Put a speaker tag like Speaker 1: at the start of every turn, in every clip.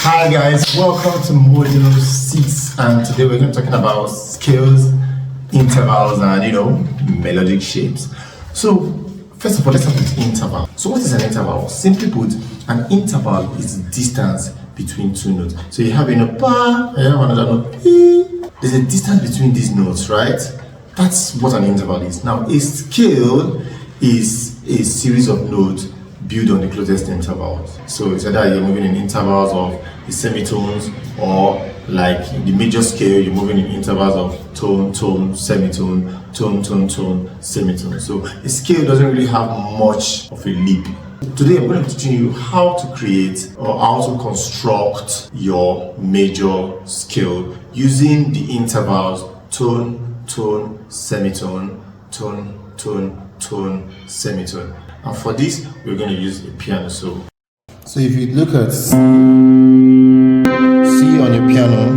Speaker 1: Hi guys, welcome to module 6, and today we're going to be talking about scales, intervals, and melodic shapes. So first of all, let's start with interval. So what is an interval? Simply put, an interval is distance between two notes. So you have a note pa, you have another note e. There's a distance between these notes, right? That's what an interval is. Now a scale is a series of notes built on the closest intervals. So it's either you're moving in intervals of the semitones, or like the major scale, you're moving in intervals of tone, tone, semitone, tone, tone, tone, semitone. So a scale doesn't really have much of a leap. Today I'm going to be teaching you how to create or how to construct your major scale using the intervals tone, tone, semitone, tone, tone, tone, semitone. And for this, we're going to use a piano. So if you look at C on your piano,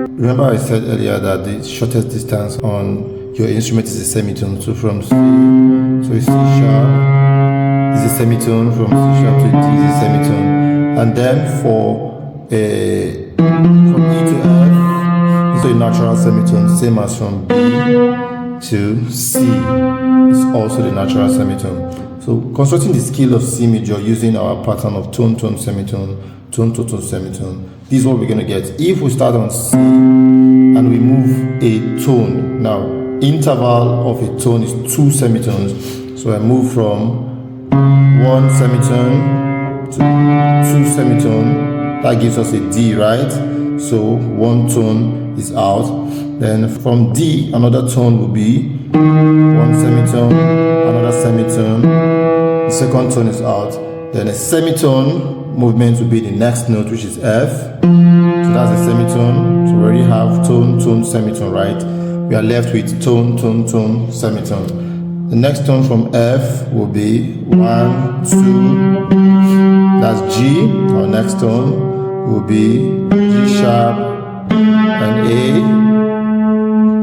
Speaker 1: remember I said earlier that the shortest distance on your instrument is a semitone. So from C, so it's C sharp is a semitone, from C sharp to D is a semitone. And then from E to F, it's a natural semitone, same as from B to C is also the natural semitone. So constructing the scale of C major using our pattern of tone, tone, semitone, tone, tone, tone, semitone. This is what we're going to get. If we start on C and we move a tone, now interval of a tone is two semitones. So I move from one semitone to two semitone. That gives us a D, right? So one tone is out. Then from D, another tone will be one semitone, another semitone. The second tone is out. Then a semitone movement will be the next note, which is F. So that's a semitone. So we already have tone, tone, semitone, right? We are left with tone, tone, tone, semitone. The next tone from F will be 1, 2. That's G. Our next tone will be G sharp and A.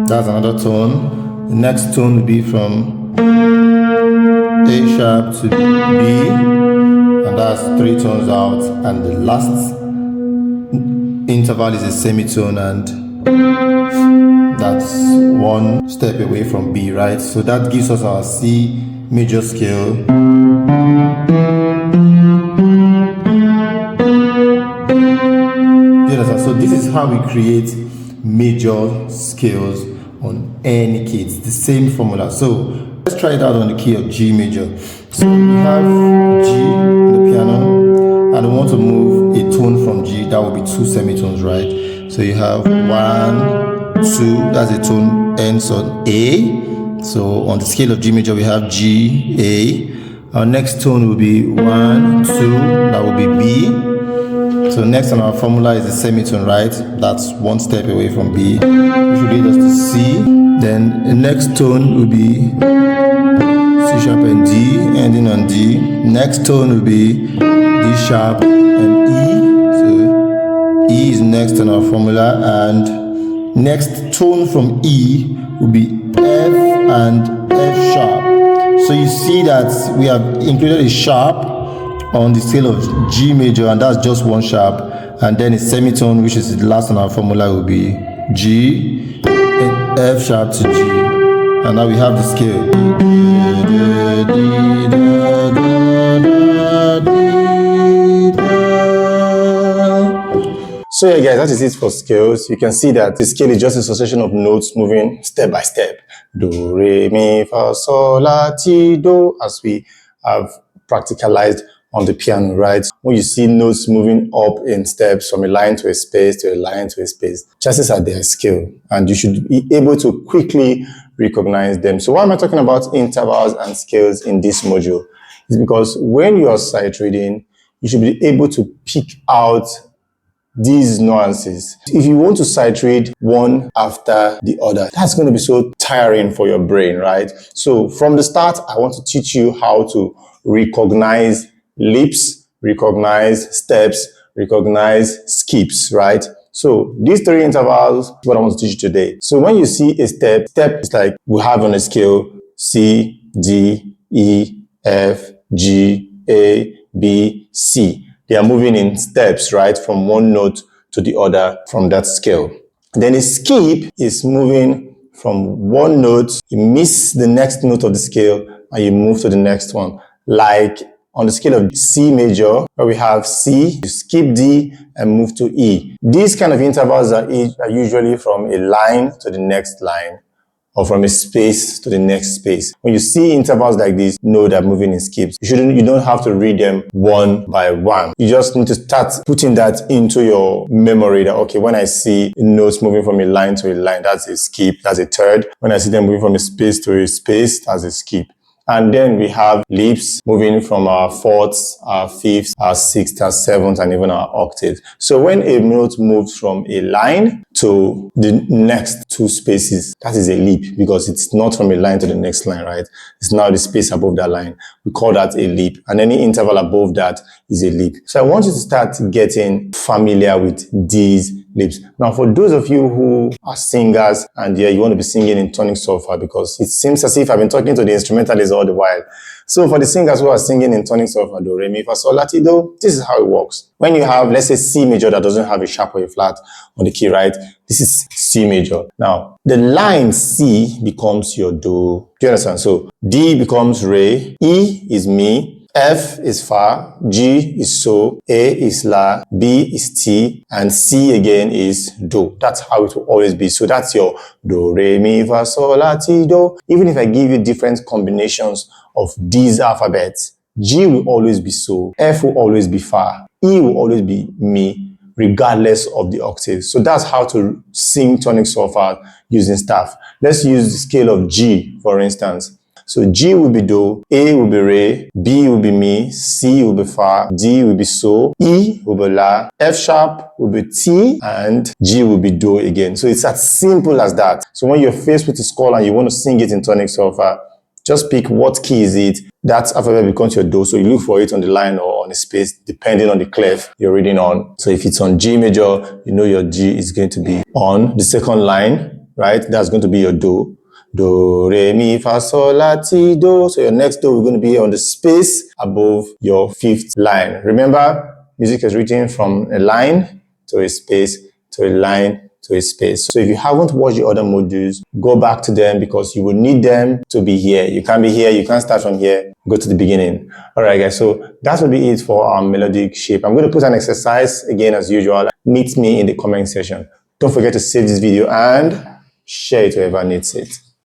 Speaker 1: That's another tone. The next tone will be from A sharp to B, and that's 3 tones out. And the last interval is a semitone, and that's 1 step away from B, right? So that gives us our C major scale. So this is how we create major scales on any key. It's the same formula. So let's try it out on the key of G major. So we have G on the piano, and we want to move a tone from G. That will be 2 semitones, right? So you have 1, 2. That's a tone ends on A. So on the scale of G major, we have G, A. Our next tone will be 1, 2. That will be B. So next on our formula is the semitone, right? That's 1 step away from B, which will lead us to C. Then the next tone will be C sharp and D, ending on D. Next tone will be D sharp and E. So E is next on our formula, and next tone from E will be F and F sharp. So you see that we have included a sharp on the scale of G major, and that's just 1 sharp, and then a semitone, which is the last on our formula, will be G and F sharp to G, and now we have the scale. So yeah guys, that is it for scales. You can see that the scale is just a succession of notes moving step by step. Do, re, mi, fa, sol, la, ti, do, as we have practicalized on the piano, right? When you see notes moving up in steps from a line to a space to a line to a space, chances are they are scale, and you should be able to quickly recognize them. So why am I talking about intervals and scales in this module? It's because when you are sight reading, you should be able to pick out these nuances. If you want to sight read one after the other, that's going to be so tiring for your brain, right? So from the start, I want to teach you how to recognize leaps, recognize steps, recognize skips, right? So these 3 intervals is what I want to teach you today. So when you see a step is like we have on a scale C, D, E, F, G, A, B, C. they are moving in steps, right? From one note to the other from that scale. Then a skip is moving from one note, you miss the next note of the scale, and you move to the next one. Like on the scale of C major, where we have C, you skip D and move to E. These kind of intervals are usually from a line to the next line, or from a space to the next space. When you see intervals like this, know that moving in skips. You don't have to read them one by one. You just need to start putting that into your memory that, okay, when I see notes moving from a line to a line, that's a skip, that's a third. When I see them moving from a space to a space, that's a skip. And then we have leaps moving from our fourths, our fifths, our sixths, our sevenths, and even our octaves. So when a note moves from a line to the next two spaces, that is a leap, because it's not from a line to the next line, right? It's now the space above that line. We call that a leap. And any interval above that is a leap. So I want you to start getting familiar with these leaps. Now, for those of you who are singers and you want to be singing in tonic solfa, because it seems as if I've been talking to the instrumentalists all the while. So for the singers who are singing in tonic solfa, do, re, mi, fa, sol, la, ti, do, this is how it works. When you have, let's say, C major that doesn't have a sharp or a flat on the key, right? This is C major. Now, the line C becomes your do. Do you understand? So D becomes re, E is mi, F is fa, G is so, A is la, B is ti, and C again is do. That's how it will always be. So that's your do, re, mi, fa, sol, la, ti, do. Even if I give you different combinations of these alphabets, G will always be so, F will always be fa, E will always be mi, regardless of the octave. So that's how to sing tonic solfa using staff. Let's use the scale of G, for instance. So G will be do, A will be re, B will be mi, C will be fa, D will be so, E will be la, F sharp will be ti, and G will be do again. So it's as simple as that. So when you're faced with a score and you want to sing it in tonic solfa, just pick what key is it. That alphabet becomes your do. So you look for it on the line or on a space, depending on the clef you're reading on. So if it's on G major, you know your G is going to be on the second line, right? That's going to be your do. Do, re, mi, fa, sol, la, ti, do. So your next do is going to be on the space above your fifth line. Remember, music is written from a line to a space to a line to a space. So if you haven't watched the other modules, go back to them because you will need them to be here. You can't be here. You can't start from here. Go to the beginning. All right, guys. So that will be it for our melodic shape. I'm going to put an exercise again as usual. Meet me in the comment section. Don't forget to save this video and share it whoever needs it.